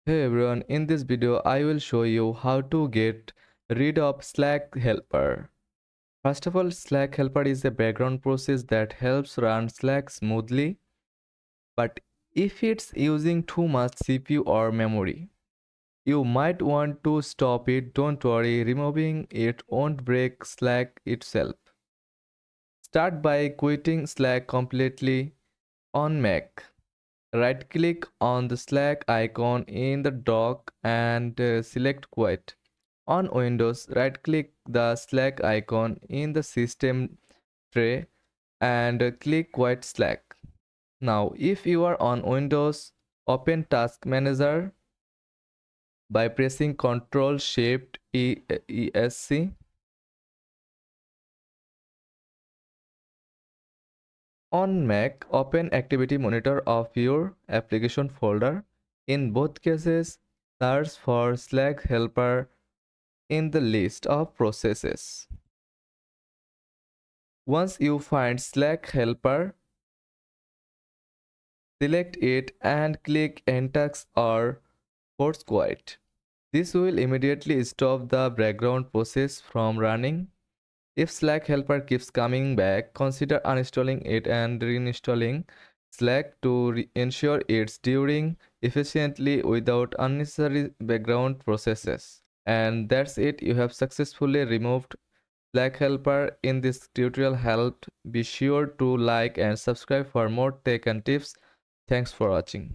Hey everyone, in this video I will show you how to get rid of Slack helper. First of all, Slack helper is a background process that helps run Slack smoothly, but if it's using too much CPU or memory, you might want to stop it. Don't worry, removing it won't break Slack itself. Start by quitting Slack completely on Mac. Right click on the Slack icon in the dock and select Quit. On Windows, right click the Slack icon in the system tray and click Quit Slack. Now, if you are on Windows, open Task Manager by pressing Ctrl Shift ESC. On Mac, open Activity Monitor of your application folder. In both cases, search for Slack helper in the list of processes. Once you find Slack helper, select it and click Entax or Force Quit. This will immediately stop the background process from running. If Slack helper keeps coming back, consider uninstalling it and reinstalling Slack to ensure it's doing efficiently without unnecessary background processes. And that's it, you have successfully removed Slack helper. In this tutorial helped. Be sure to like and subscribe for more tech and tips. Thanks for watching.